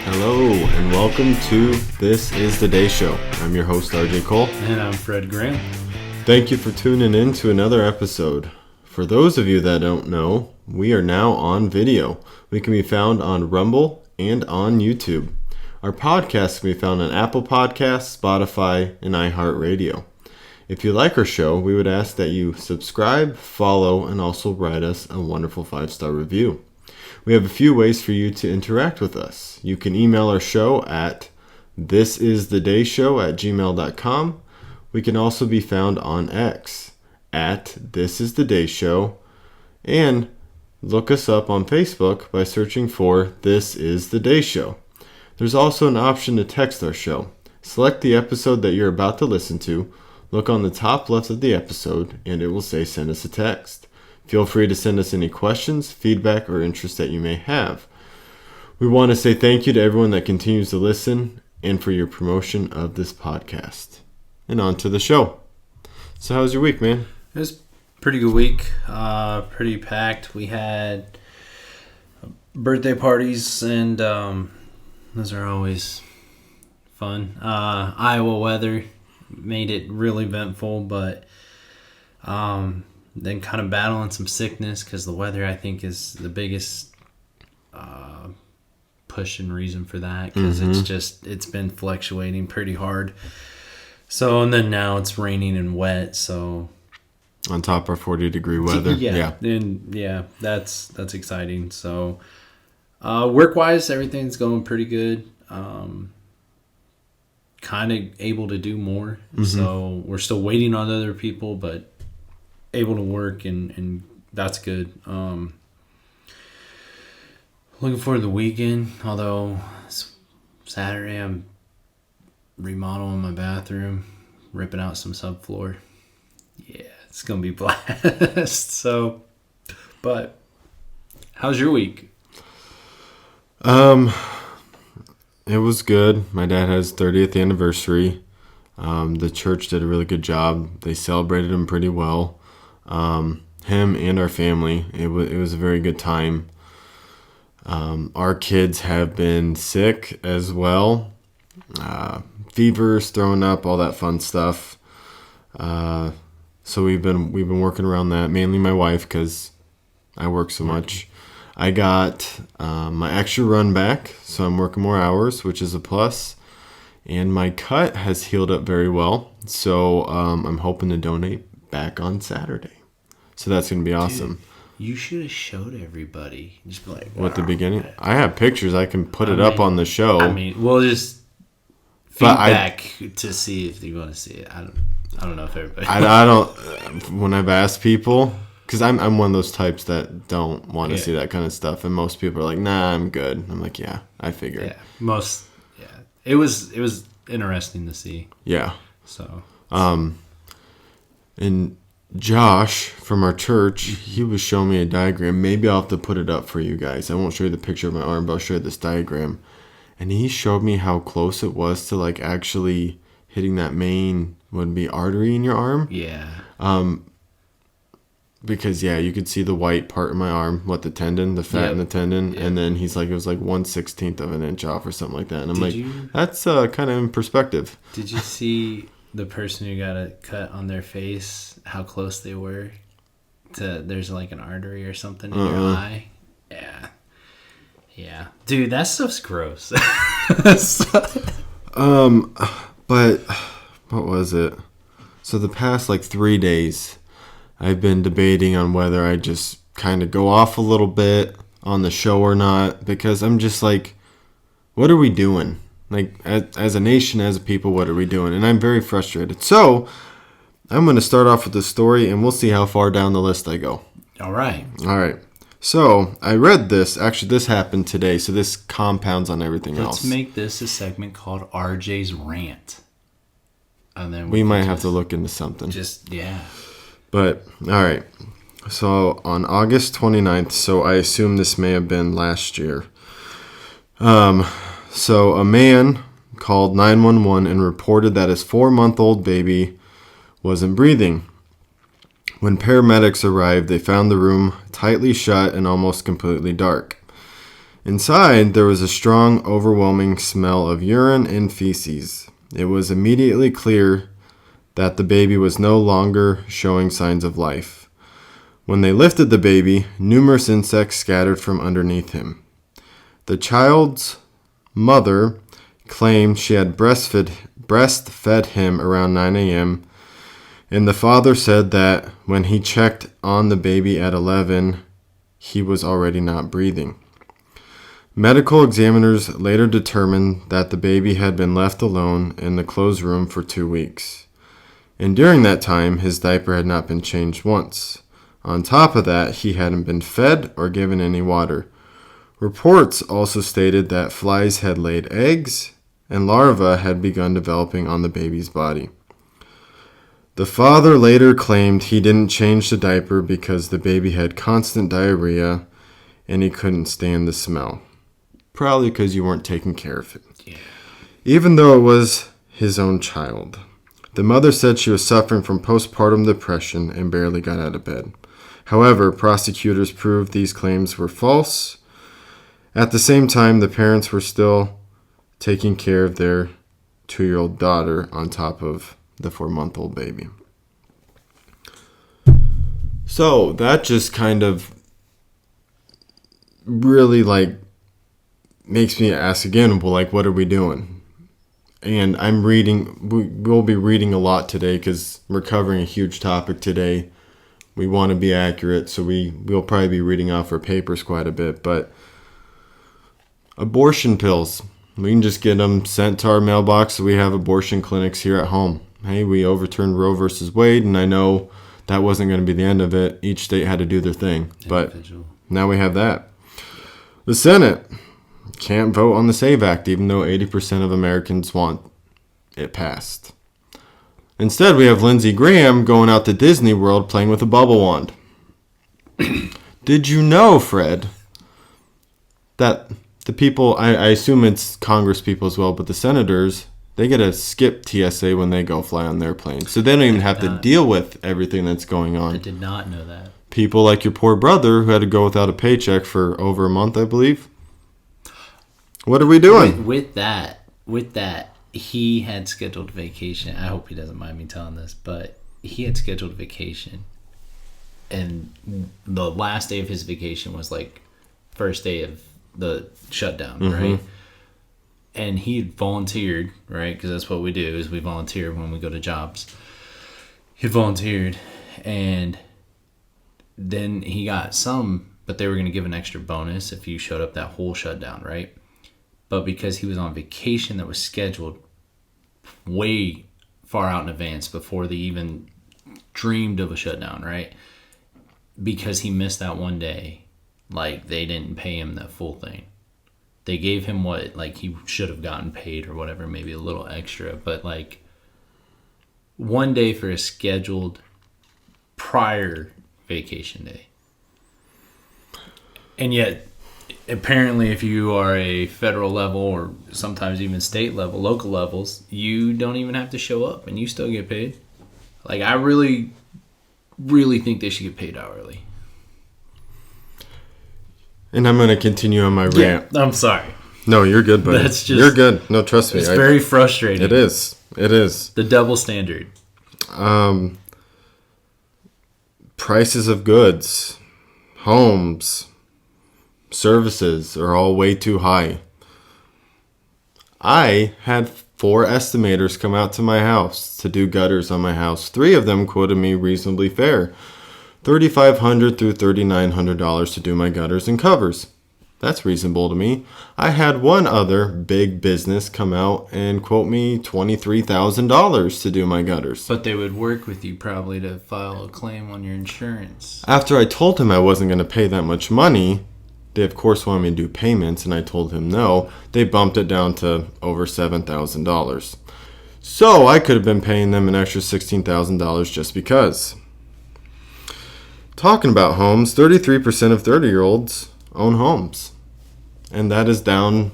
Hello, and welcome to This is the Day Show. I'm your host, RJ Cole. And I'm Fred Graham. Thank you for tuning in to another episode. For those of you that don't know, we are now on video. We can be found on Rumble and on YouTube. Our podcast can be found on Apple Podcasts, Spotify, and iHeartRadio. If you like our show, we would ask that you subscribe, follow, and also write us a wonderful 5-star review. We have a few ways for you to interact with us. You can email our show at thisisthedayshow@gmail.com. We can also be found on X at thisisthedayshow, and look us up on Facebook by searching for This Is the Day Show. There's also an option to text our show. Select the episode that you're about to listen to, look on the top left of the episode, and it will say send us a text. Feel free to send us any questions, feedback, or interest that you may have. We want to say thank you to everyone that continues to listen and for your promotion of this podcast. And on to the show. So how was your week, man? It was a pretty good week. Pretty packed. We had birthday parties, and those are always fun. Iowa weather made it really eventful, but then kind of battling some sickness because the weather, I think, is the biggest push and reason for that, because it's been fluctuating pretty hard. So, and then now it's raining and wet, so on top of 40-degree weather. Yeah, that's exciting. So work-wise, everything's going pretty good. Kind of able to do more. So we're still waiting on other people, but able to work, and that's good. Looking forward to the weekend, although Saturday I'm remodeling my bathroom, ripping out some subfloor. Yeah, it's gonna be blast. So, but how's your week? It was good. My dad had his 30th anniversary. The church did a really good job. They celebrated him pretty well. Him and our family. It was a very good time. Our kids have been sick as well. Fevers, throwing up, all that fun stuff. So we've been working around that. Mainly my wife, because I work so much. I got my extra run back, so I'm working more hours, which is a plus. And my cut has healed up very well, so I'm hoping to donate back on Saturday. So that's going to be awesome. Dude, you should have showed everybody. Just be like, wow. At the beginning? I have pictures. I can put it up on the show. I mean, we'll just feedback to see if they want to see it. I don't know if everybody... I don't... When I've asked people... Because I'm one of those types that don't want to see that kind of stuff. And most people are like, nah, I'm good. I'm like, yeah, I figured. Yeah, It was interesting to see. Yeah. So... And Josh from our church, he was showing me a diagram. Maybe I'll have to put it up for you guys. I won't show you the picture of my arm, but I'll show you this diagram. And he showed me how close it was to like actually hitting that main artery in your arm. Yeah. Because you could see the white part of my arm, the tendon, the fat in the tendon, and then he's like, it was like 1/16 of an inch off or something like that. And I'm that's kind of in perspective. Did you see the person who got a cut on their face, how close they were to, there's like an artery or something in your eye? Yeah. Dude, that stuff's gross. But what was it? So the past 3 days, I've been debating on whether I just kind of go off a little bit on the show or not, because I'm just like, what are we doing? Like, as a nation, as a people, what are we doing? And I'm very frustrated. So, I'm going to start off with the story, and we'll see how far down the list I go. All right. So, I read this. Actually, this happened today, so this compounds on everything else. Let's make this a segment called RJ's Rant. And then we might have to look into something. But, all right. So, on August 29th, so I assume this may have been last year. So, a man called 911 and reported that his 4-month-old baby wasn't breathing. When paramedics arrived, they found the room tightly shut and almost completely dark. Inside, there was a strong, overwhelming smell of urine and feces. It was immediately clear that the baby was no longer showing signs of life. When they lifted the baby, numerous insects scattered from underneath him. The child's mother claimed she had breastfed him around 9 a.m., and the father said that when he checked on the baby at 11, he was already not breathing. Medical examiners later determined that the baby had been left alone in the closed room for 2 weeks. And during that time, his diaper had not been changed once. On top of that, he hadn't been fed or given any water. Reports also stated that flies had laid eggs and larvae had begun developing on the baby's body. The father later claimed he didn't change the diaper because the baby had constant diarrhea and he couldn't stand the smell. Probably because you weren't taking care of it. Yeah. Even though it was his own child. The mother said she was suffering from postpartum depression and barely got out of bed. However, prosecutors proved these claims were false. At the same time, the parents were still taking care of their 2-year-old daughter on top of the 4-month-old baby. So that just kind of really makes me ask again, well, what are we doing? And we'll be reading a lot today because we're covering a huge topic today. We want to be accurate, so we'll probably be reading off our papers quite a bit. But abortion pills, we can just get them sent to our mailbox. So we have abortion clinics here at home. Hey, we overturned Roe versus Wade, and I know that wasn't going to be the end of it. Each state had to do their thing, but now we have that. The Senate can't vote on the SAVE Act, even though 80% of Americans want it passed. Instead, we have Lindsey Graham going out to Disney World playing with a bubble wand. Did you know, Fred, that the people, I assume it's Congress people as well, but the senators, they get to skip TSA when they go fly on their plane. So they don't even have to deal with everything that's going on. I did not know that. People like your poor brother who had to go without a paycheck for over a month, I believe. What are we doing? With that, he had scheduled vacation. I hope he doesn't mind me telling this, but he had scheduled vacation. And the last day of his vacation was first day of the shutdown, right? And he volunteered, right? Because that's what we do, is we volunteer when we go to jobs. He volunteered, and then he got some, but they were going to give an extra bonus if you showed up that whole shutdown, right? But because he was on vacation that was scheduled way far out in advance before they even dreamed of a shutdown, right? Because he missed that one day, they didn't pay him that full thing. They gave him what he should have gotten paid or whatever, maybe a little extra, but one day for a scheduled prior vacation day. And yet, apparently, if you are a federal level or sometimes even state level, local levels, you don't even have to show up and you still get paid. I really, really think they should get paid hourly. And I'm going to continue on my rant. Yeah, I'm sorry. No, you're good, buddy. You're good. No, trust me. It's very frustrating. It is. The double standard. Prices of goods, homes, services are all way too high. I had 4 estimators come out to my house to do gutters on my house. 3 of them quoted me reasonably fair. $3,500 through $3,900 to do my gutters and covers. That's reasonable to me. I had one other big business come out and quote me $23,000 to do my gutters. But they would work with you probably to file a claim on your insurance. After I told him I wasn't going to pay that much money, they of course wanted me to do payments, and I told him no. They bumped it down to over $7,000. So I could have been paying them an extra $16,000 just because. Talking about homes, 33% of 30-year-olds own homes. And that is down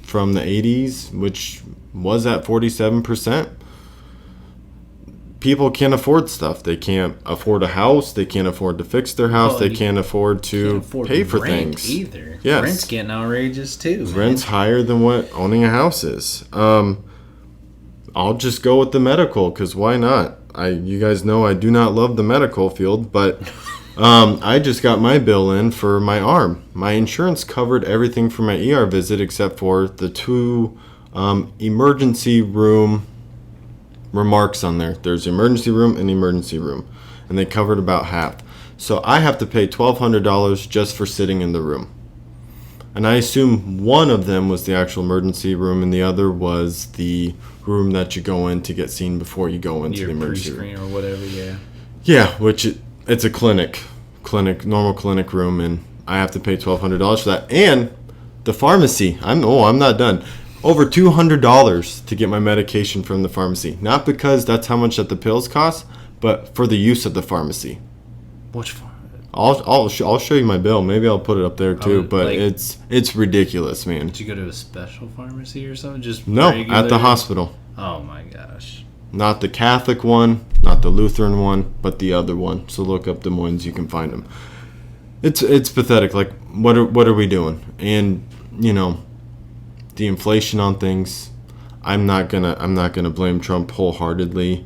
from the 80s, which was at 47%. people can't afford stuff. They can't afford a house. They can't afford to fix their house. Well, they can't afford to pay for rent things. Either. Yes. Rent's getting outrageous too. Man. Rent's higher than what owning a house is. I'll just go with the medical because why not? You guys know I do not love the medical field, but I just got my bill in for my arm. My insurance covered everything for my ER visit except for the 2 emergency room remarks on there. There's emergency room and emergency room, and they covered about half. So I have to pay $1,200 just for sitting in the room. And I assume one of them was the actual emergency room and the other was the room that you go in to get seen before you go into the emergency room. Pre-screen or whatever, yeah. Yeah, which it's a normal clinic room, and I have to pay $1,200 for that. And the pharmacy, I'm not done. Over $200 to get my medication from the pharmacy. Not because that's how much that the pills cost, but for the use of the pharmacy. Which pharmacy? I'll show you my bill. Maybe I'll put it up there too. But like, it's ridiculous, man. Did you go to a special pharmacy or something? Just no, regular? at the hospital. Oh my gosh. Not the Catholic one, not the Lutheran one, but the other one. So look up Des Moines, you can find them. It's pathetic. Like what are we doing? And you know, the inflation on things. I'm not gonna blame Trump wholeheartedly.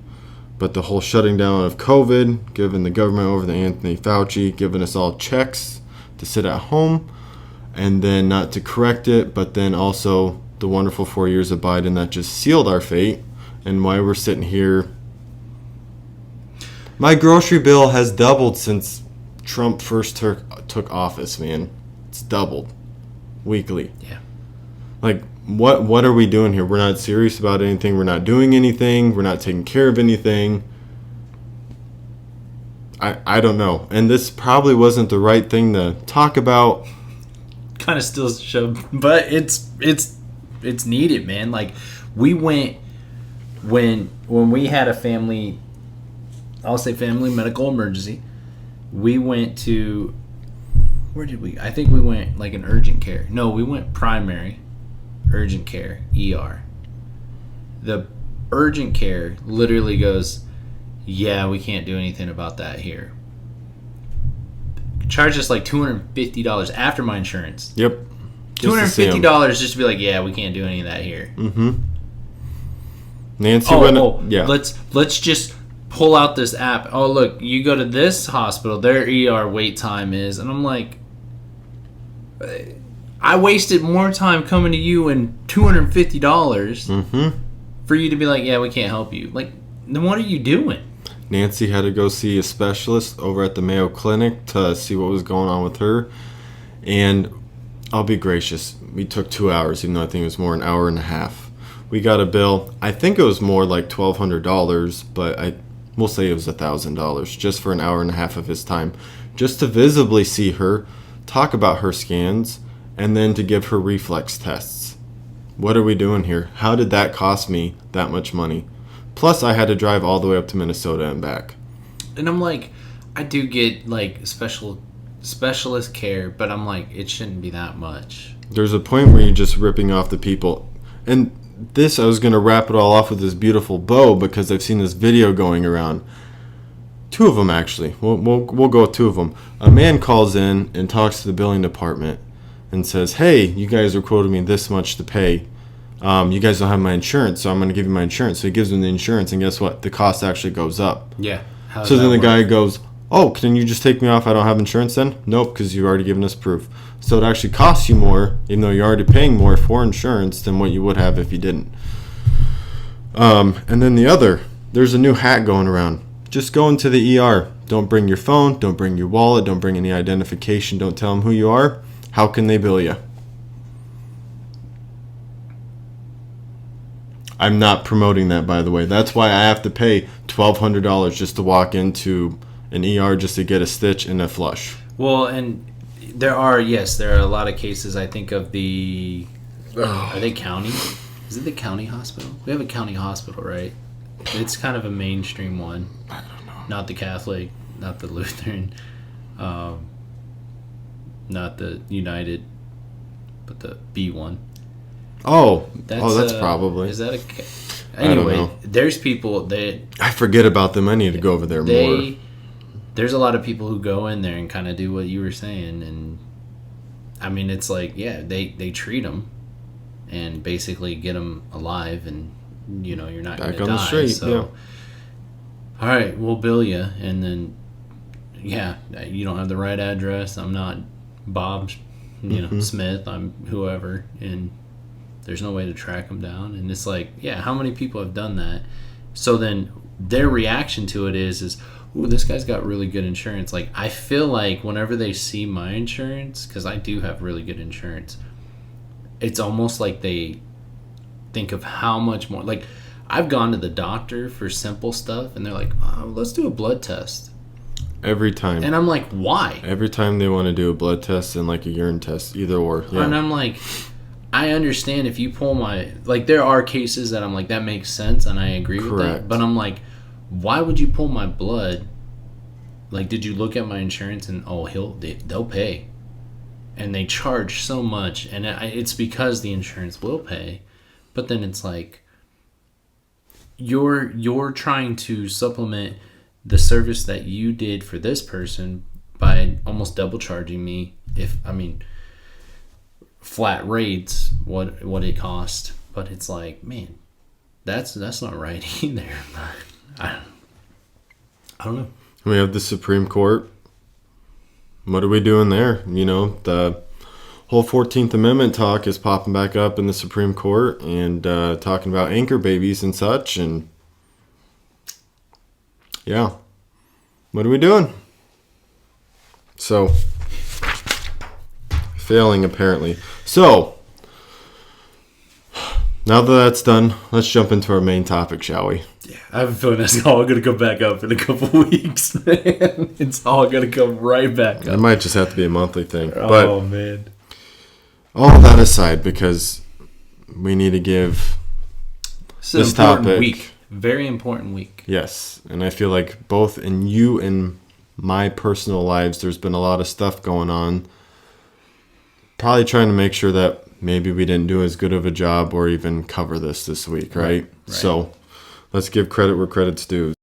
But the whole shutting down of COVID, giving the government over to Anthony Fauci, giving us all checks to sit at home, and then not to correct it, but then also the wonderful 4 years of Biden that just sealed our fate, and why we're sitting here. My grocery bill has doubled since Trump first took office, man. It's doubled weekly. Yeah. Like, what are we doing here? We're not serious about anything. We're not doing anything. We're not taking care of anything. I don't know. And this probably wasn't the right thing to talk about. Kind of still shoved, but it's needed, man. Like we went when we had a family, I'll say family medical emergency. We went to, where did we? I think we went like an urgent care. No, we went primary. Urgent care, ER. The urgent care literally goes, yeah, we can't do anything about that here. Charge us like $250 after my insurance. Yep. $250 just to be like, yeah, we can't do any of that here. Mm-hmm. Nancy yeah. Let's just pull out this app. Oh, look, you go to this hospital, their ER wait time is, and I'm like, I wasted more time coming to you and $250 for you to be like, yeah, we can't help you. Like, then what are you doing? Nancy had to go see a specialist over at the Mayo Clinic to see what was going on with her. And I'll be gracious, we took 2 hours, even though I think it was more an hour and a half. We got a bill, I think it was more like $1,200, but we'll say it was $1,000 just for an hour and a half of his time. Just to visibly see her, talk about her scans, and then to give her reflex tests. What are we doing here? How did that cost me that much money? Plus, I had to drive all the way up to Minnesota and back. And I'm like, I do get like specialist care, but I'm like, it shouldn't be that much. There's a point where you're just ripping off the people. And this, I was going to wrap it all off with this beautiful bow because I've seen this video going around. 2 of them, actually. We'll go with 2 of them. A man calls in and talks to the billing department and says, hey, you guys are quoting me this much to pay. You guys don't have my insurance, so I'm going to give you my insurance. So he gives them the insurance, and guess what? The cost actually goes up. Yeah. So then the guy goes, oh, can you just take me off? I don't have insurance then? Nope, because you've already given us proof. So it actually costs you more, even though you're already paying more for insurance than what you would have if you didn't. And then the other, there's a new hack going around. Just go into the ER. Don't bring your phone. Don't bring your wallet. Don't bring any identification. Don't tell them who you are. How can they bill you? I'm not promoting that, by the way. That's why I have to pay $1,200 just to walk into an ER just to get a stitch and a flush. Well, and there are a lot of cases. I think of the, are they county? Is it the county hospital? We have a county hospital, right? It's kind of a mainstream one. I don't know. Not the Catholic, not the Lutheran, not the United, but the B one. That's probably. Is that Anyway, there's people that I forget about them. I need to go over there more. There's a lot of people who go in there and kind of do what you were saying, and I mean, it's like, yeah, they treat them and basically get them alive, and you're not going to die. Back on the street, so, yeah. All right, we'll bill you, and then, yeah, you don't have the right address. I'm not Bob, Smith. I'm whoever, and there's no way to track them down. And it's like, yeah, how many people have done that? So then their reaction to it is, ooh, this guy's got really good insurance. Like, I feel like whenever they see my insurance, because I do have really good insurance, it's almost like they think of how much more. Like, I've gone to the doctor for simple stuff, and they're like, oh, let's do a blood test. Every time. And I'm like, why? Every time they want to do a blood test and like a urine test, either or. Yeah. And I'm like, I understand if you pull my, like, there are cases that I'm like, that makes sense, and I agree with that. But I'm like, why would you pull my blood? Like, did you look at my insurance and, they'll pay. And they charge so much, and it's because the insurance will pay. But then it's like, you're trying to supplement the service that you did for this person by almost double charging me. Flat rates, what it cost. But it's like, man, that's not right either. I don't know. We have the Supreme Court. What are we doing there? The whole 14th Amendment talk is popping back up in the Supreme Court, and talking about anchor babies and such. And yeah, what are we doing? So, failing apparently. So, now that that's done, let's jump into our main topic, shall we? Yeah, I have a feeling that's all going to come back up in a couple weeks, man. It's all going to come right back up. It might just have to be a monthly thing. Oh, man. All that aside, because we need to give this topic... week. Very important week. Yes, and I feel like both in you and my personal lives, there's been a lot of stuff going on. Probably trying to make sure that maybe we didn't do as good of a job or even cover this week, right? So let's give credit where credit's due.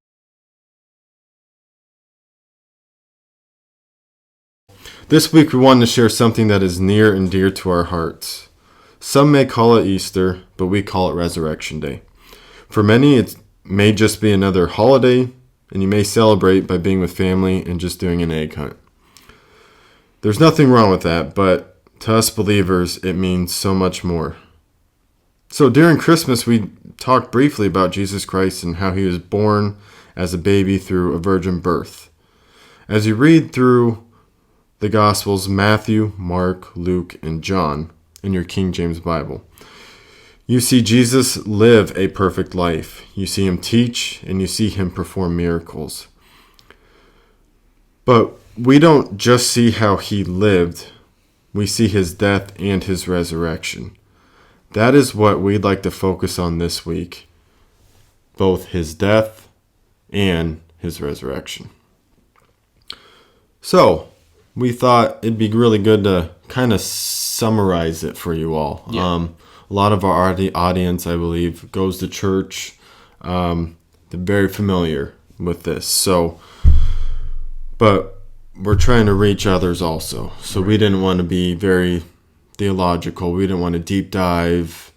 This week we wanted to share something that is near and dear to our hearts. Some may call it Easter, but we call it Resurrection Day. For many, it may just be another holiday, and you may celebrate by being with family and just doing an egg hunt. There's nothing wrong with that, but to us believers, it means so much more. So during Christmas, we talked briefly about Jesus Christ and how he was born as a baby through a virgin birth. As you read through the Gospels, Matthew, Mark, Luke, and John, in your King James Bible, you see Jesus live a perfect life. You see him teach, and you see him perform miracles. But we don't just see how he lived. We see his death and his resurrection. That is what we'd like to focus on this week. Both his death and his resurrection. So, we thought it'd be really good to kind of summarize it for you all. Yeah. A lot of our audience, I believe, goes to church. They're very familiar with this. So, but we're trying to reach others also. So we didn't want to be very theological. We didn't want to deep dive,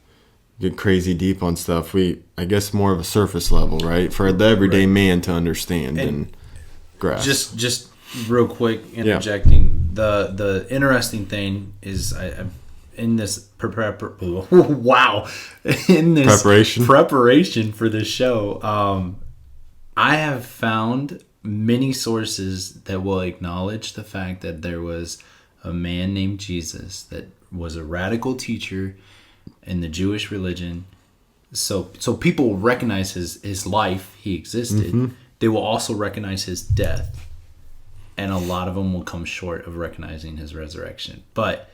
get crazy deep on stuff. I guess more of a surface level, right? For the everyday man to understand and grasp. Just real quick, interjecting. Yeah. The interesting thing is in this preparation for this show, I have found many sources that will acknowledge the fact that there was a man named Jesus that was a radical teacher in the Jewish religion. So people recognize his life, he existed. Mm-hmm. They will also recognize his death. And a lot of them will come short of recognizing his resurrection. But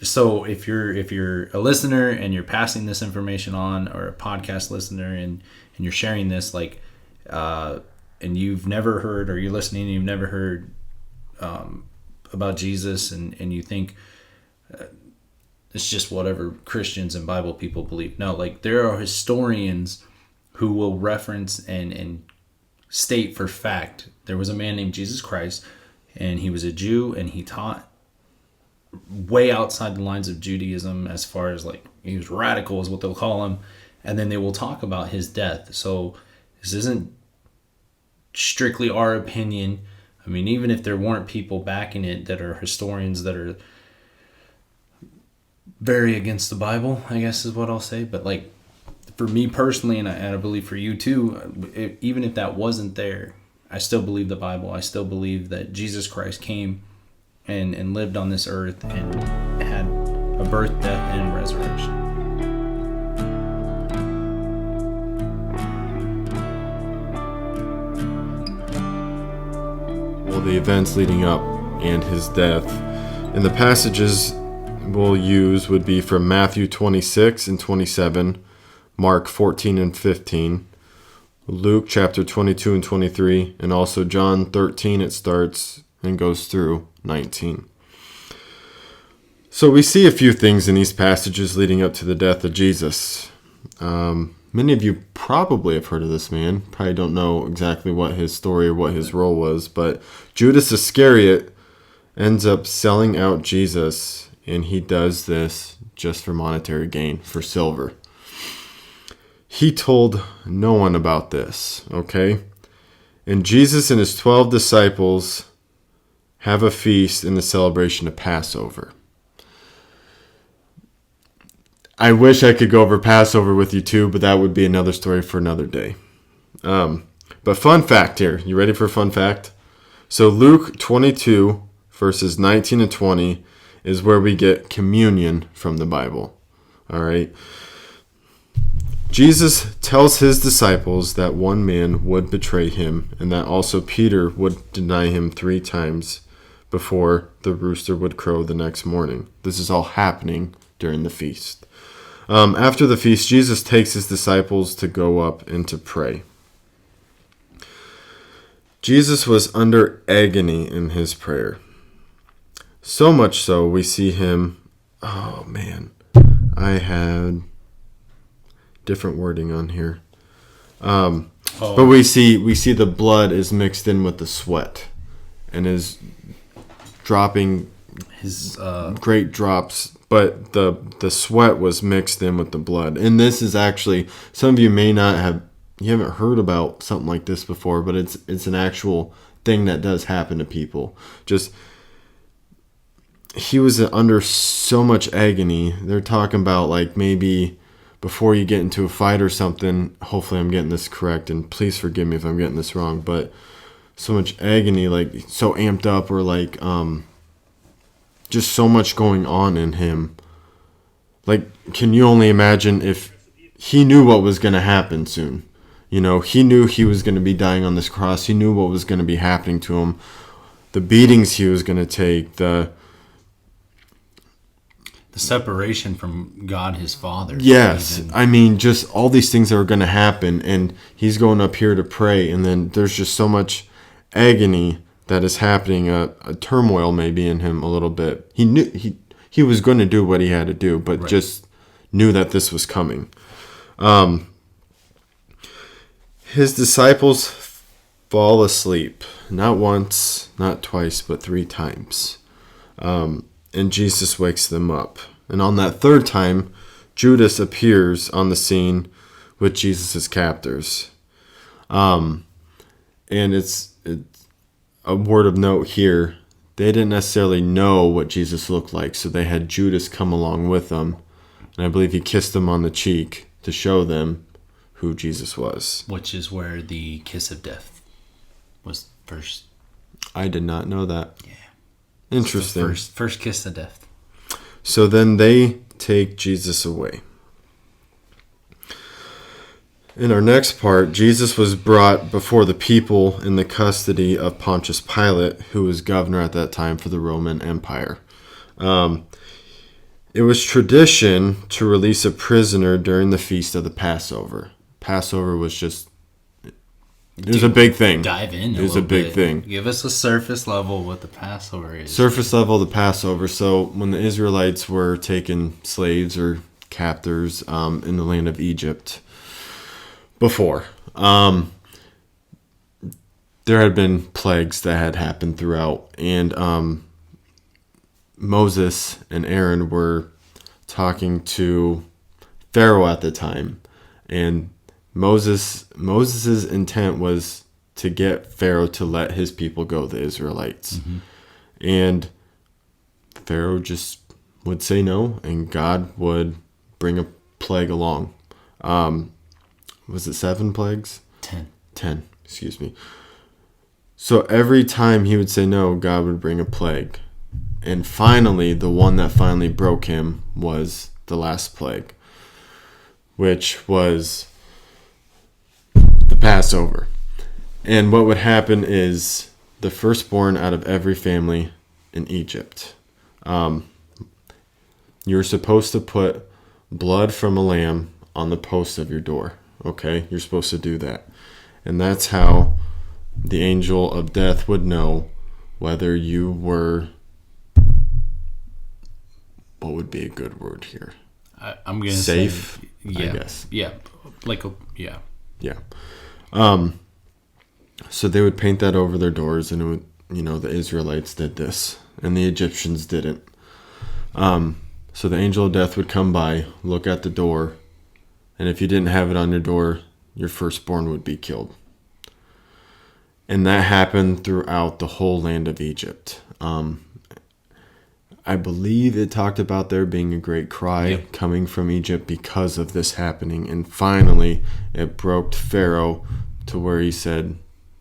so if you're a listener and you're passing this information on, or a podcast listener and you're sharing this, like, and you've never heard, or you're listening and you've never heard about Jesus, and you think it's just whatever Christians and Bible people believe. No, like, there are historians who will reference and state for fact there was a man named Jesus Christ, and he was a Jew, and he taught way outside the lines of Judaism, as far as like he was radical is what they'll call him. And then they will talk about his death. So this isn't strictly our opinion. I mean, even if there weren't people backing it that are historians that are very against the Bible, I guess is what I'll say. But like for me personally, and I believe for you too, even if that wasn't there, I still believe the Bible. I still believe that Jesus Christ came and lived on this earth and had a birth, death, and resurrection. Well, the events leading up and his death. And the passages we'll use would be from Matthew 26 and 27, Mark 14 and 15, Luke chapter 22 and 23, and also John 13. It starts and goes through 19. So we see a few things in these passages leading up to the death of Jesus. Many of you probably have heard of this man. Probably don't know exactly what his story or what his role was, but Judas Iscariot ends up selling out Jesus, and he does this just for monetary gain, for silver. He told no one about this, okay? And Jesus and his 12 disciples have a feast in the celebration of Passover. I wish I could go over Passover with you too, but that would be another story for another day. But fun fact here. You ready for a fun fact? So Luke 22, verses 19 and 20 is where we get communion from the Bible. All right. Jesus tells his disciples that one man would betray him, and that also Peter would deny him 3 times before the rooster would crow the next morning. This is all happening during the feast. After the feast, Jesus takes his disciples to go up and to pray. Jesus was under agony in his prayer. So much so, we see him... Oh, man. I had different wording on here. But we see the blood is mixed in with the sweat and is dropping His great drops, but the sweat was mixed in with the blood. And this is actually, some of you may not have, you haven't heard about something like this before, but it's an actual thing that does happen to people. Just, he was under so much agony. They're talking about like maybe before you get into a fight or something, hopefully I'm getting this correct, and please forgive me if I'm getting this wrong, but so much agony, like so amped up, or like just so much going on in him. Like, can you only imagine if he knew what was going to happen soon? You know, he knew he was going to be dying on this cross. He knew what was going to be happening to him. The beatings he was going to take, the separation from God, his Father. Yes. Even. I mean, just all these things that are going to happen, and he's going up here to pray, and then there's just so much agony that is happening, a turmoil maybe in him a little bit. He knew he was going to do what he had to do, but just knew that this was coming. His disciples fall asleep, not once, not twice, but 3 times. And Jesus wakes them up. And on that 3rd time, Judas appears on the scene with Jesus' captors. And it's a word of note here. They didn't necessarily know what Jesus looked like, so they had Judas come along with them. And I believe he kissed them on the cheek to show them who Jesus was. Which is where the kiss of death was first. I did not know that. Yeah. Interesting. First kiss of death. So then they take Jesus away. In our next part, Jesus was brought before the people in the custody of Pontius Pilate, who was governor at that time for the Roman Empire. It was tradition to release a prisoner during the feast of the Passover. Passover was just... It was a big thing. Dive in. It was a big thing. Give us a surface level what the Passover is. Surface level of the Passover. So when the Israelites were taking slaves or captors in the land of Egypt, before. There had been plagues that had happened throughout, and Moses and Aaron were talking to Pharaoh at the time, and Moses's intent was to get Pharaoh to let his people go, the Israelites. Mm-hmm. And Pharaoh just would say no, and God would bring a plague along. Was it 7 plagues? 10, excuse me. So every time he would say no, God would bring a plague. And finally, the one that finally broke him was the last plague, which was the Passover. And what would happen is the firstborn out of every family in Egypt. You're supposed to put blood from a lamb on the post of your door. Okay? You're supposed to do that. And that's how the angel of death would know whether you were... What would be a good word here? I'm going to safe, say... Yeah. I guess. Yeah. Yeah. Yeah. So they would paint that over their doors, and it would, the Israelites did this, and the Egyptians didn't. So the angel of death would come by, look at the door, and if you didn't have it on your door, your firstborn would be killed. And that happened throughout the whole land of Egypt. I believe it talked about there being a great cry coming from Egypt because of this happening. And finally, it broke Pharaoh to where he said,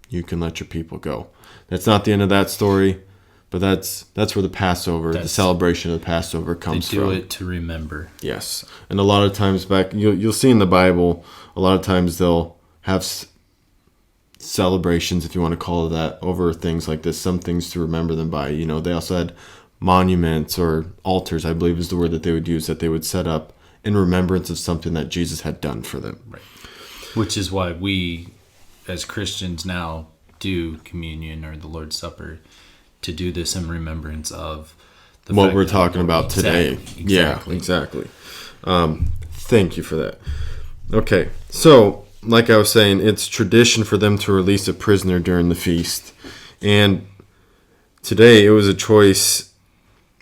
you can let your people go. That's not the end of that story, but that's where the Passover, the celebration of the Passover comes from. They do it to remember. Yes. And a lot of times back, you'll see in the Bible, a lot of times they'll have celebrations, if you want to call it that, over things like this, some things to remember them by. They also had monuments or altars, I believe is the word that they would use, that they would set up in remembrance of something that Jesus had done for them. Right. Which is why we, as Christians now, do communion or the Lord's Supper, to do this in remembrance of what we're talking about today. Exactly. Yeah, exactly. Thank you for that. Okay, so like I was saying, it's tradition for them to release a prisoner during the feast. And today it was a choice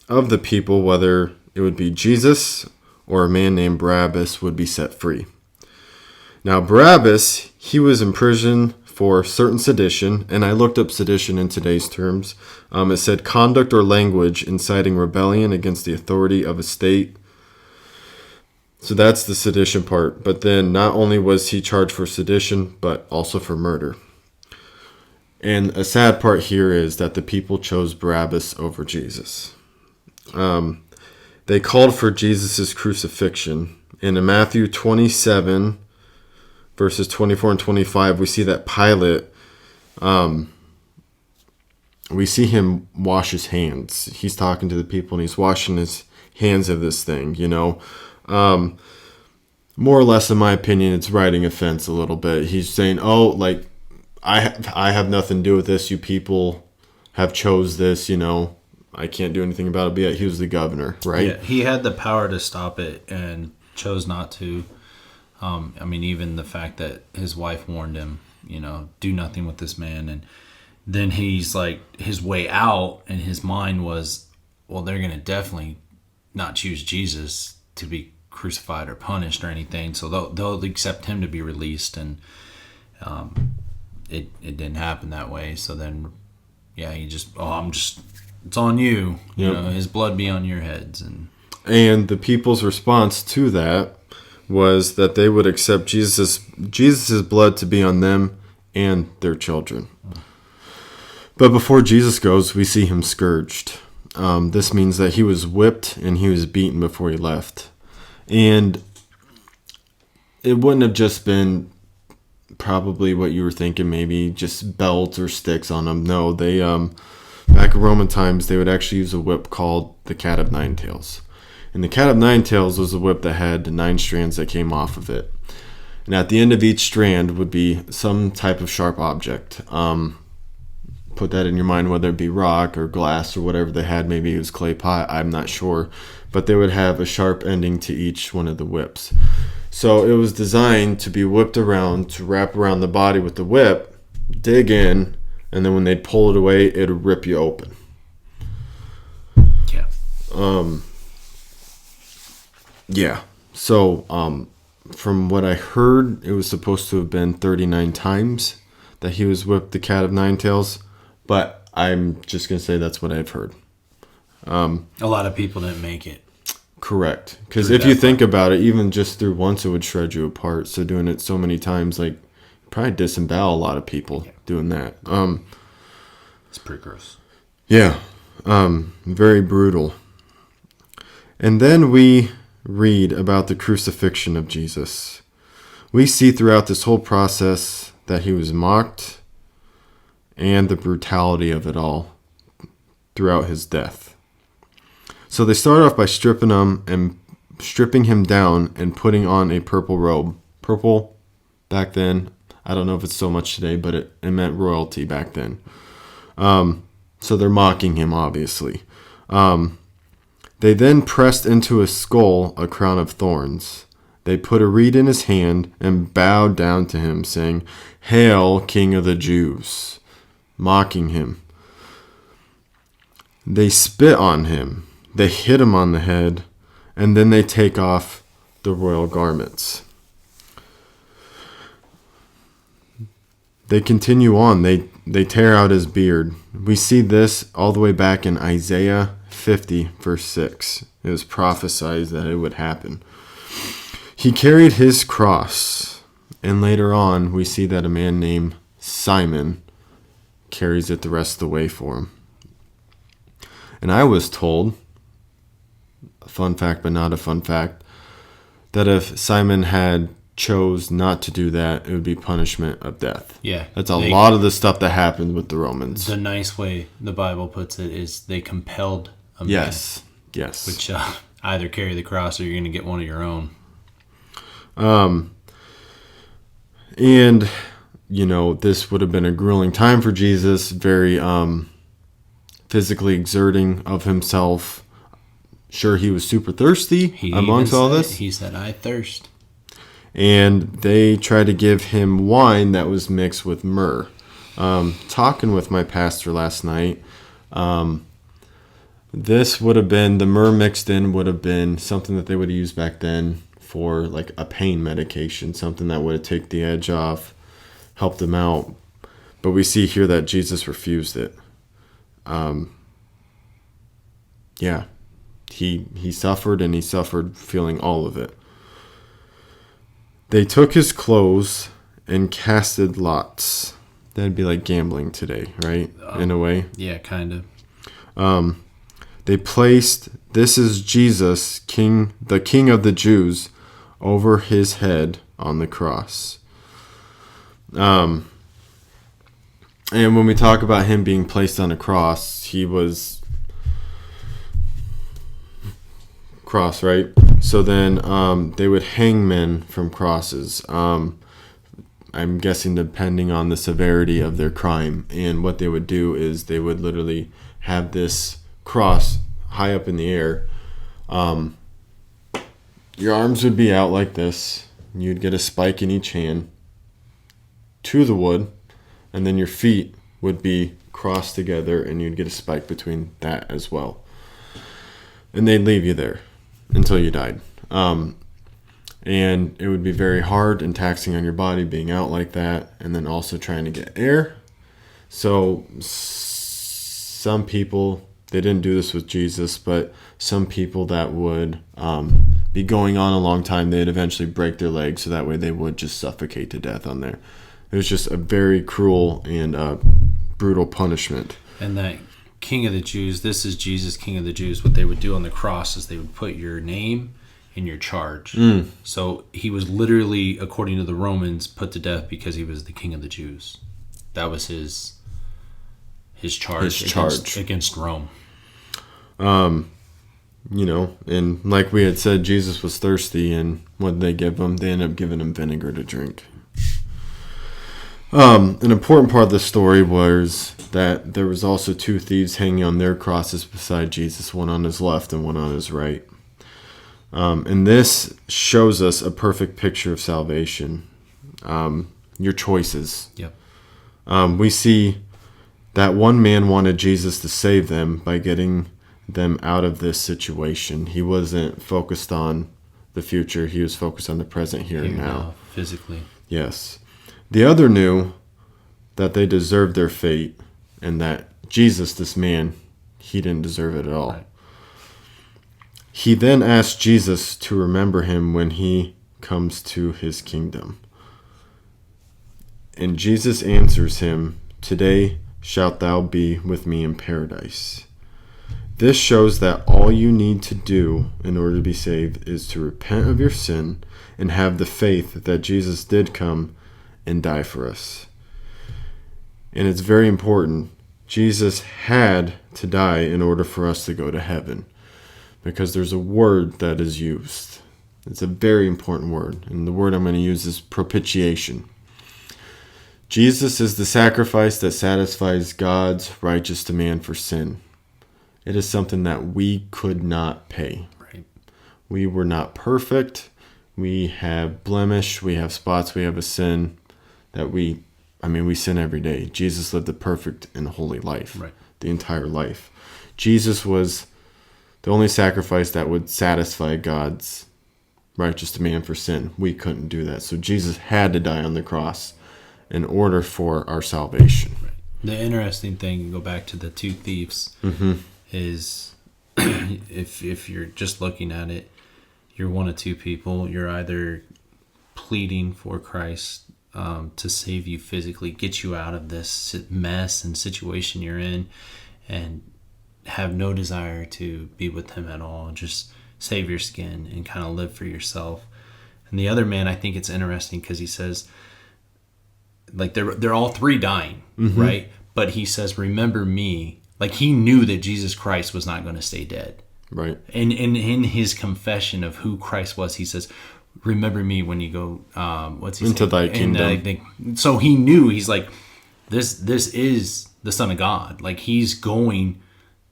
of the people whether it would be Jesus or a man named Barabbas would be set free. Now, Barabbas, he was in prison for certain sedition, and I looked up sedition in today's terms. It said conduct or language inciting rebellion against the authority of a state. So that's the sedition part. But then not only was he charged for sedition, but also for murder. And a sad part here is that the people chose Barabbas over Jesus. They called for Jesus' crucifixion. And in Matthew 27, verses 24 and 25, we see that Pilate, we see him wash his hands. He's talking to the people and he's washing his hands of this thing, more or less, in my opinion, it's riding a fence a little bit. He's saying, I have nothing to do with this. You people have chose this, I can't do anything about it. But yet he was the governor, right? Yeah, he had the power to stop it and chose not to. Even the fact that his wife warned him, do nothing with this man. And then he's like, his way out in his mind was, well, they're going to definitely not choose Jesus to be crucified or punished or anything. So they'll accept him to be released. And it didn't happen that way. So then, he just, it's on you. Yep. His blood be on your heads. And the people's response to that was that they would accept Jesus' blood to be on them and their children. But before Jesus goes, we see him scourged. This means that he was whipped and he was beaten before he left. And it wouldn't have just been probably what you were thinking, maybe just belts or sticks on him. No, they back in Roman times, they would actually use a whip called the cat of nine tails. And the cat of nine tails was a whip that had 9 strands that came off of it. And at the end of each strand would be some type of sharp object. Put that in your mind, whether it be rock or glass or whatever they had. Maybe it was clay pot, I'm not sure. But they would have a sharp ending to each one of the whips. So it was designed to be whipped around, to wrap around the body with the whip, dig in, and then when they'd pull it away, it would rip you open. Yeah. Yeah. So, from what I heard, it was supposed to have been 39 times that he was whipped the cat of nine tails, but I'm just going to say that's what I've heard. A lot of people didn't make it. Correct. Because if you think about it, even just through once, it would shred you apart. So doing it so many times, like, probably disembowel a lot of people doing that. It's pretty gross. Yeah. Very brutal. And then we read about the crucifixion of Jesus. We see throughout this whole process that he was mocked and the brutality of it all throughout his death. So they start off by stripping him down and putting on a purple robe. Purple back then, I don't know if it's so much today, but it meant royalty back then. So they're mocking him, obviously. They then pressed into his skull a crown of thorns. They put a reed in his hand and bowed down to him, saying, "Hail, King of the Jews," mocking him. They spit on him. They hit him on the head, and then they take off the royal garments. They continue on. They tear out his beard. We see this all the way back in Isaiah 50, verse 6. It was prophesied that it would happen. He carried his cross, and later on we see that a man named Simon carries it the rest of the way for him. And I was told, a fun fact but not a fun fact, that if Simon had chose not to do that, it would be punishment of death. Yeah. That's a lot of the stuff that happened with the Romans. The nice way the Bible puts it is they compelled a man. Yes. Which either carry the cross or you're going to get one of your own. And, this would have been a grueling time for Jesus, very physically exerting of himself. Sure, he was super thirsty amongst all this. He said, "I thirst." And they tried to give him wine that was mixed with myrrh. Talking with my pastor last night, this would have been, the myrrh mixed in would have been something that they would have used back then for like a pain medication, something that would have taken the edge off, helped them out. But we see here that Jesus refused it. He suffered, and he suffered feeling all of it. They took his clothes and casted lots. That'd be like gambling today, right? In a way. Yeah, kind of. They placed, "This is Jesus, the King of the Jews," over his head on the cross. And when we talk about him being placed on a cross, he was cross, right? So then they would hang men from crosses. I'm guessing depending on the severity of their crime. And what they would do is they would literally have this cross high up in the air. Your arms would be out like this. You'd get a spike in each hand to the wood, and then your feet would be crossed together, and you'd get a spike between that as well. And they'd leave you there until you died. And it would be very hard and taxing on your body being out like that, and then also trying to get air. So some people, they didn't do this with Jesus, but some people that would be going on a long time, they'd eventually break their legs, so that way they would just suffocate to death on there. It was just a very cruel and brutal punishment. And that King of the Jews, this is Jesus, King of the Jews. What they would do on the cross is they would put your name and your charge. So he was literally, according to the Romans, put to death because he was the King of the Jews. That was his charge against Rome. And like we had said, Jesus was thirsty, and what did they give him? They ended up giving him vinegar to drink. An important part of the story was that there was also two thieves hanging on their crosses beside Jesus, one on his left and one on his right. And this shows us a perfect picture of salvation. Your choices. Yep. We see that one man wanted Jesus to save them by getting them out of this situation. He wasn't focused on the future. He was focused on the present here and now. Physically. Yes. The other knew that they deserved their fate and that Jesus, this man, he didn't deserve it at all. Right. He then asked Jesus to remember him when he comes to his kingdom. And Jesus answers him, "Today shalt thou be with me in paradise." This shows that all you need to do in order to be saved is to repent of your sin and have the faith that Jesus did come and die for us. And it's very important. Jesus had to die in order for us to go to heaven, because there's a word that is used. It's a very important word, and the word I'm going to use is propitiation. Jesus is the sacrifice that satisfies God's righteous demand for sin. It is something that we could not pay. Right. We were not perfect. We have blemish. We have spots. We have a sin that we sin every day. Jesus lived a perfect and holy life, right, the entire life. Jesus was the only sacrifice that would satisfy God's righteous demand for sin. We couldn't do that. So Jesus had to die on the cross in order for our salvation. Right. The interesting thing, go back to the two thieves, is if you're just looking at it, you're one of two people. You're either pleading for Christ to save you physically, get you out of this mess and situation you're in, and have no desire to be with him at all. Just save your skin and kind of live for yourself. And the other man, I think it's interesting because he says, like, they're all three dying, right? But he says, remember me. Like, he knew that Jesus Christ was not going to stay dead. Right. And in his confession of who Christ was, he says, remember me when you go, what's he into saying? thy kingdom. So he knew, he's like, this is the Son of God. Like, he's going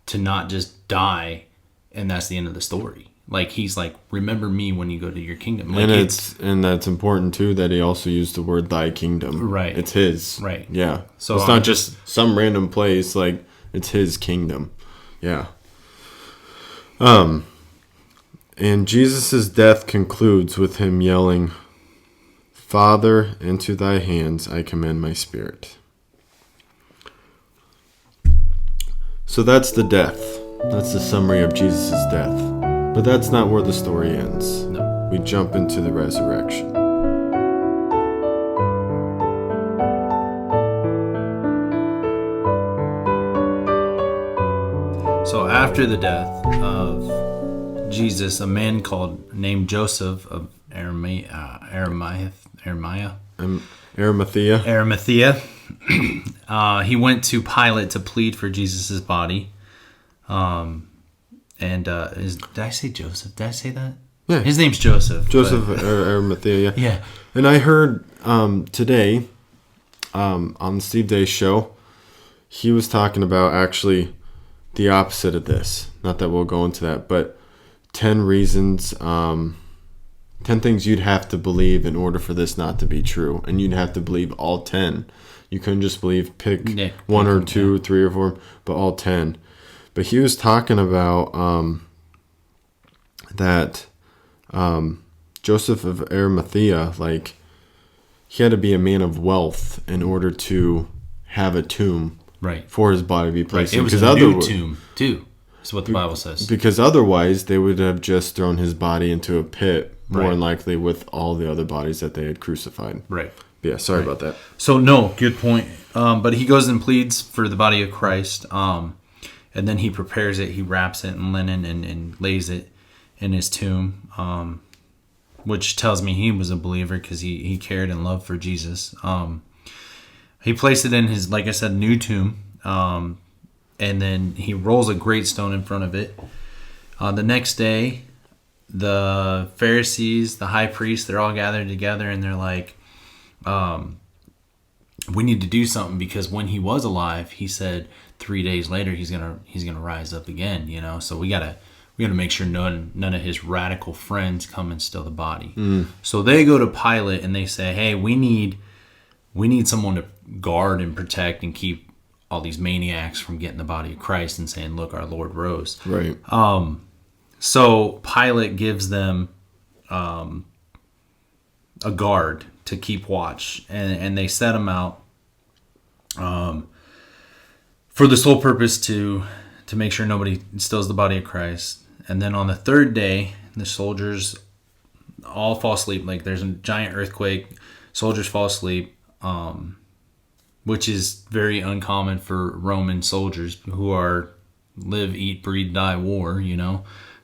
to not just die, and that's the end of the story. Like, he's like, remember me when you go to your kingdom. Like, and that's important too, that he also used the word thy kingdom. Right. It's his. Right. Yeah. So it's not just some random place, like, it's his kingdom. Yeah. And Jesus' death concludes with him yelling, "Father, into thy hands I commend my spirit." So that's the death. That's the summary of Jesus' death. But that's not where the story ends. No. We jump into the resurrection. So after the death of Jesus, a man named Joseph of Arimathea, he went to Pilate to plead for Jesus' body. Did I say Joseph? Did I say that? Yeah. His name's Joseph. Joseph Arimathea. Yeah. And I heard today on Steve Day's show, he was talking about actually the opposite of this. Not that we'll go into that, but 10 reasons, 10 things you'd have to believe in order for this not to be true. And you'd have to believe all 10. You couldn't just pick one or two, 3 or 4, but all 10. But he was talking about that Joseph of Arimathea, like, he had to be a man of wealth in order to have a tomb, right, for his body to be placed in. It was a new tomb, too. That's what the Bible says. Because otherwise, they would have just thrown his body into a pit, more than likely, with all the other bodies that they had crucified. Right. But yeah, sorry about that. So, no, good point. But he goes and pleads for the body of Christ. And then he prepares it, he wraps it in linen and lays it in his tomb, which tells me he was a believer because he cared and loved for Jesus. He placed it in his, like I said, new tomb, and then he rolls a great stone in front of it. The next day, the Pharisees, the high priest, they're all gathered together, and they're like, we need to do something, because when he was alive, he said 3 days later he's gonna rise up again, you know. So we gotta we got to make sure none of his radical friends come and steal the body. So they go to Pilate and they say, hey, we need someone to guard and protect and keep all these maniacs from getting the body of Christ and saying, look, our Lord rose. Right. So Pilate gives them a guard to keep watch, and they set him out for the sole purpose to make sure nobody steals the body of Christ. And then on the third day, the soldiers all fall asleep. Like there's a giant earthquake, soldiers fall asleep, which is very uncommon for Roman soldiers who are live, eat, breathe, die, war,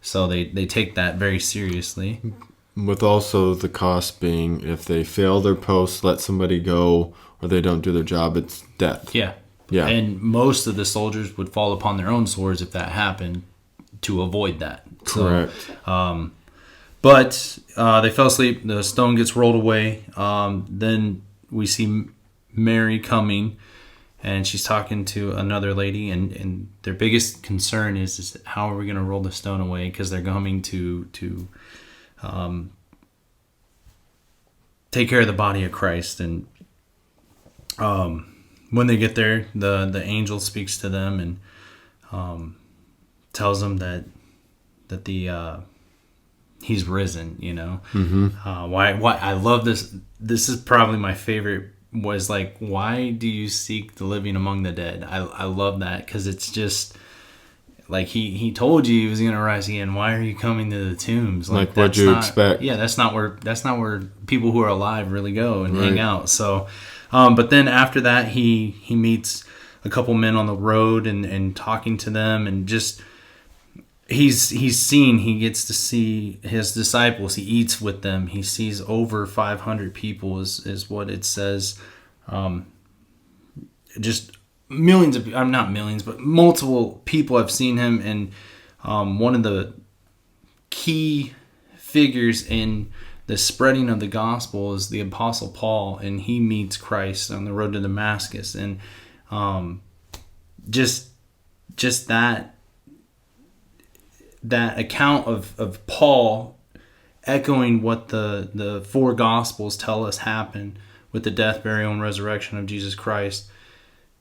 So they take that very seriously. With also the cost being, if they fail their post, let somebody go, or they don't do their job, it's death. Yeah. Yeah. And most of the soldiers would fall upon their own swords if that happened to avoid that. Correct. So, but they fell asleep. The stone gets rolled away. Then we see Mary coming, and she's talking to another lady, and their biggest concern is how are we going to roll the stone away, because they're coming to take care of the body of Christ. And when they get there, the angel speaks to them and tells them that he's risen. Why I love this. This is probably my favorite. Was like, why do you seek the living among the dead? I love that, because it's just like he told you he was going to rise again. Why are you coming to the tombs? Like what you expect? Yeah, that's not where people who are alive really go and hang out. So, but then after that, he meets a couple men on the road and talking to them, and just he gets to see his disciples. He eats with them. He sees over 500 people is what it says. Just millions of, not millions, but multiple people have seen him. And one of the key figures in the spreading of the gospel is the Apostle Paul, and he meets Christ on the road to Damascus. And just that account of Paul echoing what the four Gospels tell us happened with the death, burial, and resurrection of Jesus Christ,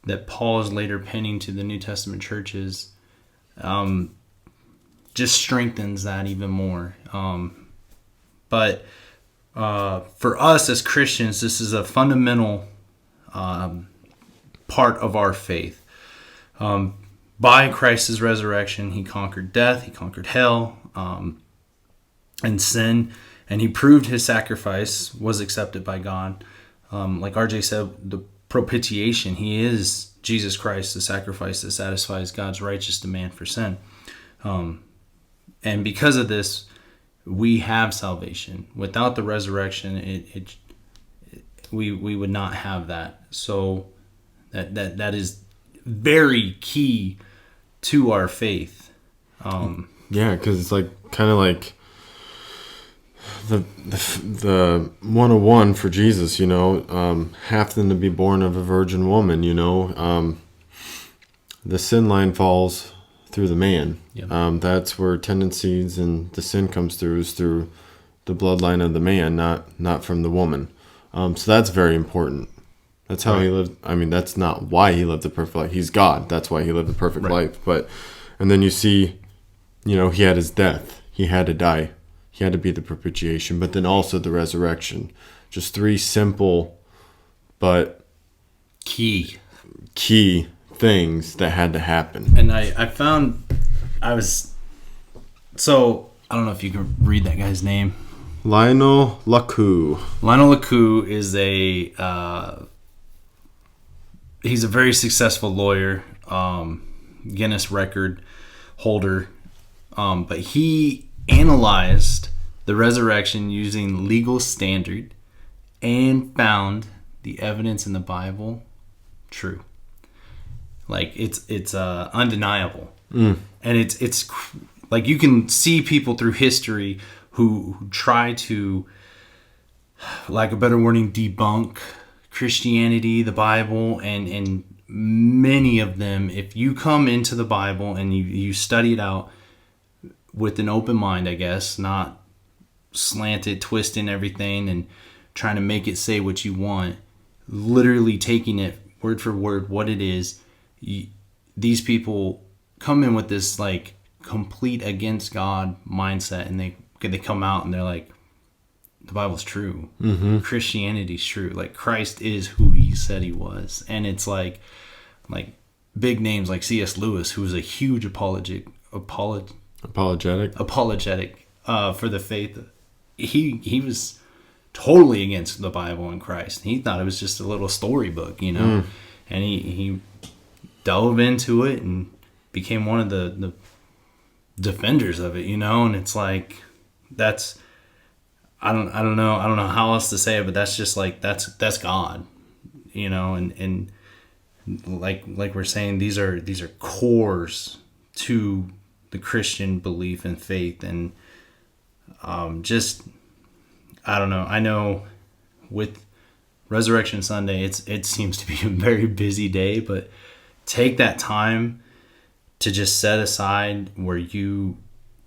that Paul is later penning to the New Testament churches, just strengthens that even more. But for us as Christians, this is a fundamental part of our faith. By Christ's resurrection, he conquered death, he conquered hell, and sin, and he proved his sacrifice was accepted by God. Like RJ said, the propitiation, he is Jesus Christ, the sacrifice that satisfies God's righteous demand for sin. And because of this, we have salvation. Without the resurrection, we would not have that. So that is very key to our faith. Yeah, because it's like kind of like the 101 for Jesus, have them to be born of a virgin woman, the sin line falls through the man. Yep. That's where tendencies and the sin comes through, is through the bloodline of the man, not from the woman. So that's very important. That's how he lived. I mean, that's not why he lived the perfect life. He's God. That's why he lived the perfect life. And then you see, he had his death. He had to die. He had to be the propitiation. But then also the resurrection. Just three simple but key things that had to happen. And I found, so I don't know if you can read that guy's name. Lionel Lacou. Lionel Lacou is he's a very successful lawyer, Guinness record holder, but he analyzed the resurrection using legal standard and found the evidence in the Bible true. Like it's undeniable, and it's like you can see people through history who try to, like a better wording, debunk Christianity, the Bible, and many of them, if you come into the Bible and you study it out, with an open mind, I guess, not slanted, twisting everything and trying to make it say what you want, literally taking it word for word what it is. These people come in with this like complete against God mindset, and they come out and they're like, the Bible's true. Christianity's true. Like, Christ is who he said he was. And it's like big names like C.S. Lewis, who was a huge apologetic for the faith. He was totally against the Bible and Christ. He thought it was just a little storybook, and he dove into it and became one of the defenders of it, and it's like, that's, I don't know how else to say it, but that's just like, that's God, and like we're saying, these are cores to the Christian belief and faith. And just, I don't know. I know with Resurrection Sunday, it seems to be a very busy day, but take that time to just set aside where you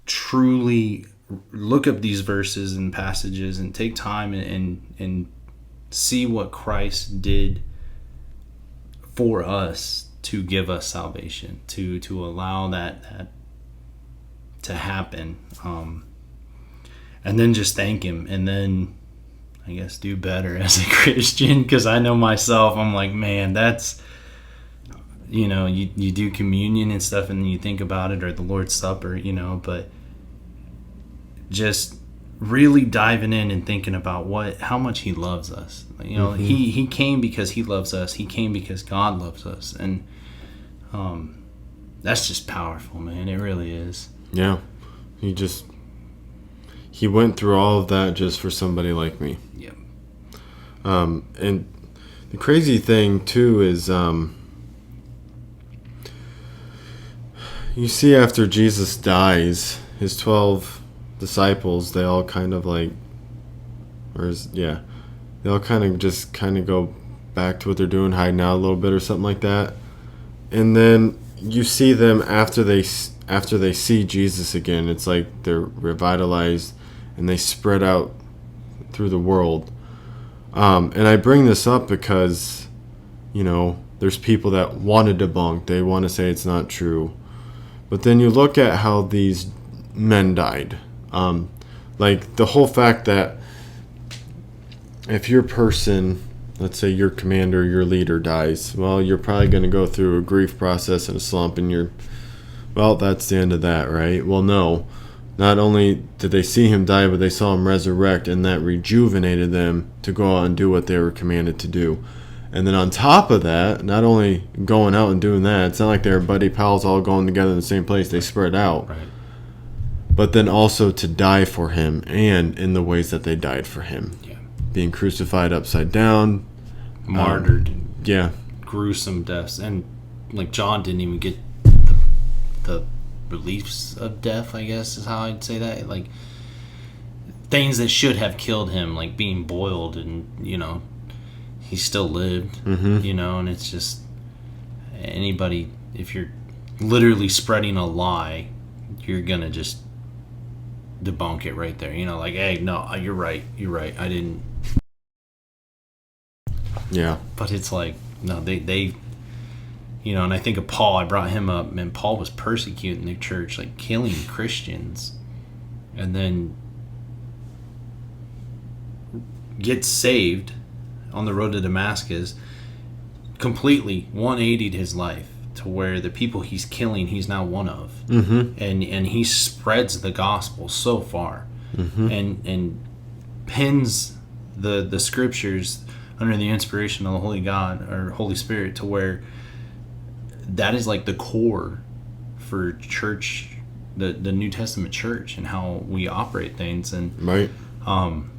truly look up these verses and passages and take time and see what Christ did for us to give us salvation, to allow that to happen, and then just thank him, and then I guess do better as a Christian, because I know myself, I'm like, man, that's, you do communion and stuff and you think about it, or the Lord's Supper, but just really diving in and thinking about how much he loves us. He came because he loves us. He came because God loves us. And that's just powerful, man. It really is. Yeah. He went through all of that just for somebody like me. Yep. And the crazy thing too is, you see, after Jesus dies, his 12 disciples, they all kind of like, they all kind of go back to what they're doing, hiding out a little bit or something like that. And then you see them after they see Jesus again, it's like they're revitalized and they spread out through the world. And I bring this up because, there's people that want to debunk, they want to say it's not true. But then you look at how these men died. Like the whole fact that if your person, let's say your commander, your leader dies, well, you're probably going to go through a grief process and a slump, and that's the end of that, right? Well, no. Not only did they see him die, but they saw him resurrect, and that rejuvenated them to go out and do what they were commanded to do. And then on top of that, not only going out and doing that, it's not like they're buddy pals all going together in the same place. They spread out. Right. But then also to die for him, and in the ways that they died for him. Yeah. Being crucified upside down. Martyred. Yeah. Gruesome deaths. And like John didn't even get the reliefs of death, I guess is how I'd say that. Like things that should have killed him, like being boiled, and he still lived. And it's just, anybody, if you're literally spreading a lie, you're gonna just debunk it right there. Like, hey, no, you're right, I didn't. Yeah. But it's like, no, they and I think of Paul, I brought him up, man. Paul was persecuting the church, like killing Christians, and then gets saved on the road to Damascus, completely 180'd his life to where the people he's killing, he's now one of. And he spreads the gospel so far, and pins the scriptures under the inspiration of the Holy God or Holy Spirit, to where that is like the core for church, the New Testament church, and how we operate things. And right. I'm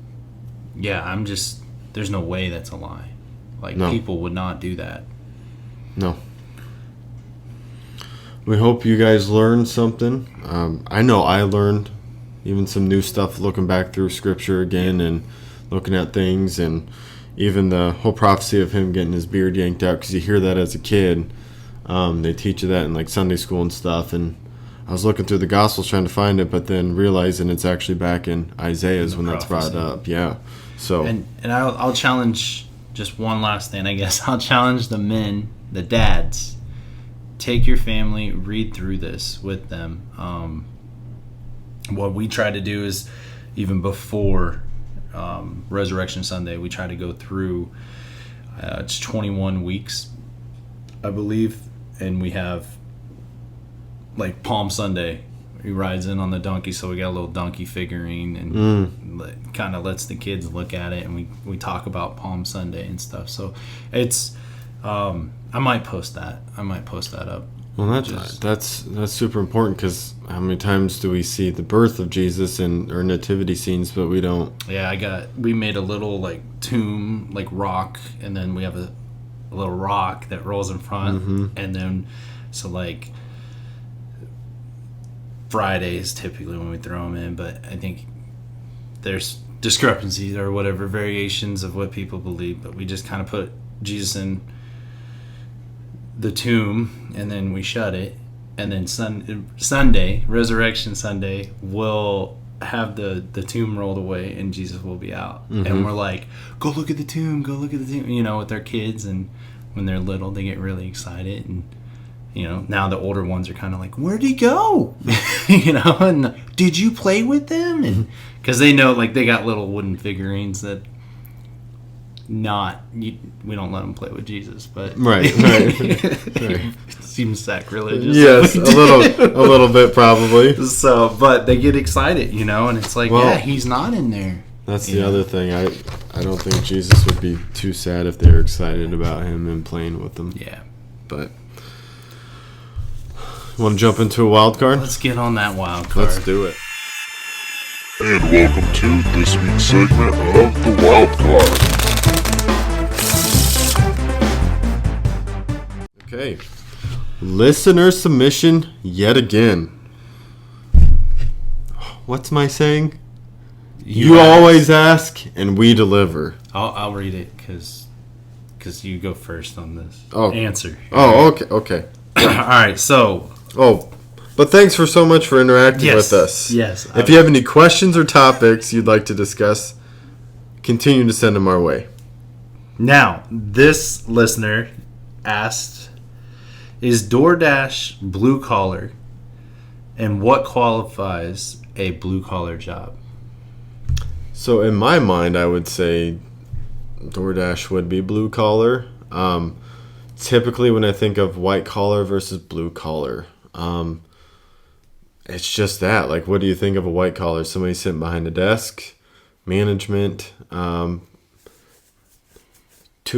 just, there's no way that's a lie. Like, no. People would not do that. No. We hope you guys learned something. I know I learned even some new stuff looking back through scripture again and looking at things, and even the whole prophecy of him getting his beard yanked out, because you hear that as a kid. They teach you that in like Sunday school and stuff, and I was looking through the Gospels trying to find it, but then realizing it's actually back in Isaiah's when that's brought up. Yeah. So and I'll challenge just one last thing. I guess I'll challenge the men, the dads. Take your family, read through this with them. What we try to do is, even before Resurrection Sunday, we try to go through. It's 21 weeks, I believe, and we have like Palm Sunday. He rides in on the donkey, so we got a little donkey figurine, and kind of lets the kids look at it, and we talk about Palm Sunday and stuff. So it's I might post that. Up. Well, that's super important, because how many times do we see the birth of Jesus in or nativity scenes, but we don't? Yeah, we made a little like tomb, like rock, and then we have a little rock that rolls in front, and then so like Fridays typically when we throw them in, but I think there's discrepancies or whatever variations of what people believe, but we just kind of put Jesus in the tomb, and then we shut it, and then Sunday, Resurrection Sunday, we'll have the tomb rolled away and Jesus will be out, and we're like, go look at the tomb, with their kids, and when they're little they get really excited, and now the older ones are kind of like, where'd he go? And did you play with them? And because they know, like, they got little wooden figurines that we don't let them play with Jesus, but right. It seems sacrilegious. Yes, a little bit probably. So, but they get excited, and it's like, yeah, he's not in there. That's the other thing. I don't think Jesus would be too sad if they were excited about him and playing with them. Yeah, but want to jump into a wild card? Let's get on that wild card. Let's do it. And welcome to this week's segment of the wild card. Okay, listener submission yet again. What's my saying? You always ask and we deliver. I'll read it because you go first on this answer. Oh, okay. All right, so. Oh, but thanks for so much for interacting with us. Yes. If you have any questions or topics you'd like to discuss, continue to send them our way. Now, this listener asked, is DoorDash blue collar, and what qualifies a blue collar job? So in my mind, I would say DoorDash would be blue collar. Typically when I think of white collar versus blue collar, it's just that. Like, what do you think of a white collar? Somebody sitting behind a desk, management, to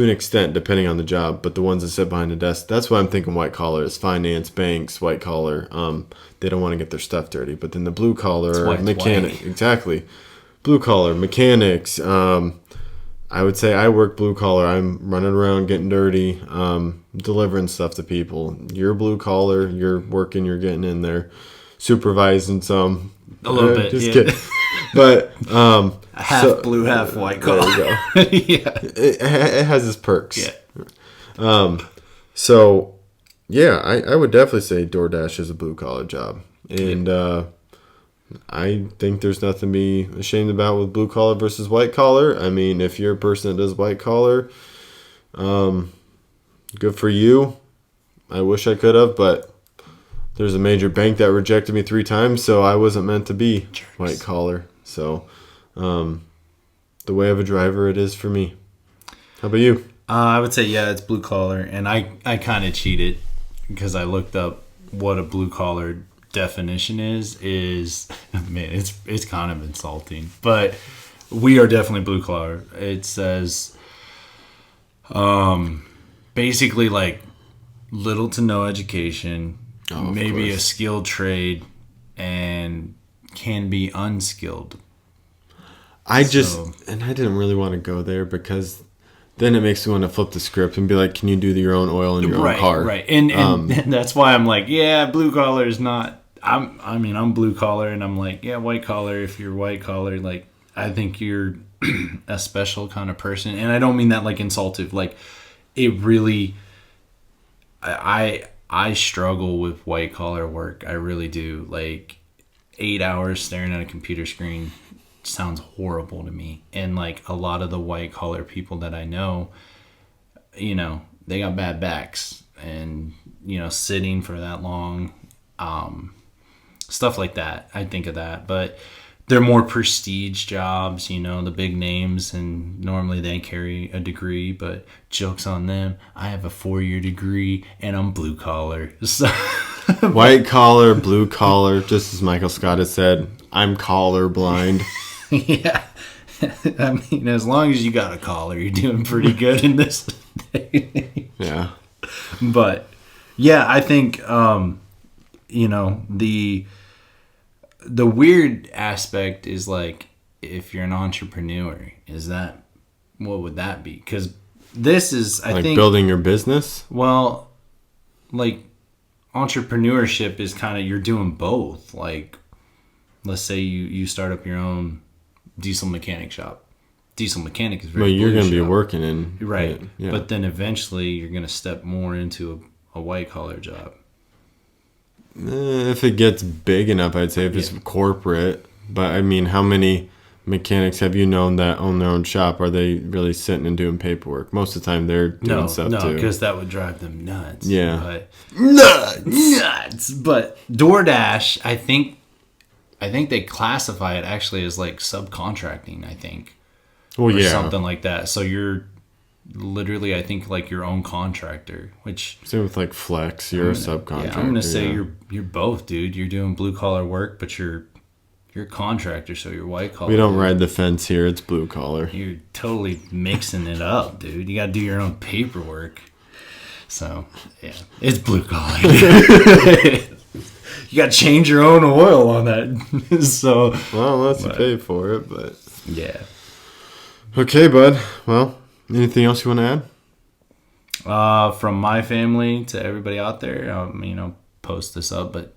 an extent, depending on the job. But the ones that sit behind a desk, that's what I'm thinking white collar is. Finance, banks, white collar. They don't want to get their stuff dirty. But then the blue collar, mechanic, exactly. Blue collar, mechanics. I would say I work blue collar. I'm running around getting dirty, delivering stuff to people. You're blue collar. You're working. You're getting in there, supervising some. A little bit, just yeah. kidding. But half blue, half white collar. There you go. Yeah, it has its perks. Yeah. So yeah, I would definitely say DoorDash is a blue collar job, and I think there's nothing to be ashamed about with blue collar versus white collar. I mean, if you're a person that does white collar, good for you. I wish I could have, but there's a major bank that rejected me 3 times, so I wasn't meant to be white collar. So the way of a driver it is for me. How about you? I would say, yeah, it's blue collar, and I kind of cheated because I looked up what a blue collar definition is man, it's kind of insulting, but we are definitely blue collar. It says basically like little to no education, maybe a skilled trade, and can be unskilled. I didn't really want to go there because then it makes me want to flip the script and be like, can you do your own oil in your own car? Right. And that's why I'm like, yeah, blue collar is not. I'm blue collar, and I'm like, yeah, white collar. If you're white collar, like, I think you're a special kind of person, and I don't mean that like insultive. Like, it really, I I struggle with white collar work. I really do. Like 8 hours staring at a computer screen sounds horrible to me. And like a lot of the white collar people that I know, you know, they got bad backs and, you know, sitting for that long, stuff like that. I think of that, but they're more prestige jobs, you know, the big names, and normally they carry a degree, but joke's on them. I have a 4-year degree and I'm blue collar. So White collar, blue collar, just as Michael Scott has said, I'm collar blind. yeah. I mean, as long as you got a collar, you're doing pretty good in this day. Yeah. But yeah, I think, you know, the weird aspect is like, if you're an entrepreneur, what would that be? Because this is, I like think, building your business. well, like entrepreneurship is kind of, you're doing both. Like, let's say you start up your own diesel mechanic shop. Diesel mechanic is very Well, you're blue going to be shop. working in. Right. Yeah. But then eventually you're going to step more into a white collar job. If it gets big enough, I'd say if it's corporate. But I mean, how many mechanics have you known that own their own shop? Are they really sitting and doing paperwork? Most of the time they're doing stuff No, too. because that would drive them nuts. Yeah. But nuts. But DoorDash, I think they classify it actually as like subcontracting, I think. Well, Or yeah. something like that. So you're literally, I think, like your own contractor, which Same with like Flex, you're a subcontractor. yeah, I'm gonna say yeah. you're both, dude. You're doing blue collar work, but you're a contractor, so you're white collar. We don't ride the fence here. It's blue collar. You're totally mixing it up, dude. You gotta do your own paperwork. So yeah, it's blue collar. You gotta change your own oil on that. So Well, unless you pay for it, but yeah. okay, bud. Well, anything else you want to add? From my family to everybody out there, you know, post this up, but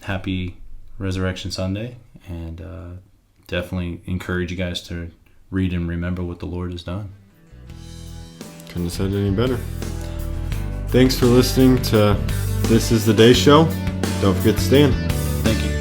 happy Resurrection Sunday, and definitely encourage you guys to read and remember what the Lord has done. Couldn't have said it any better. Thanks for listening to This Is the Day Show. Don't forget to stand. Thank you.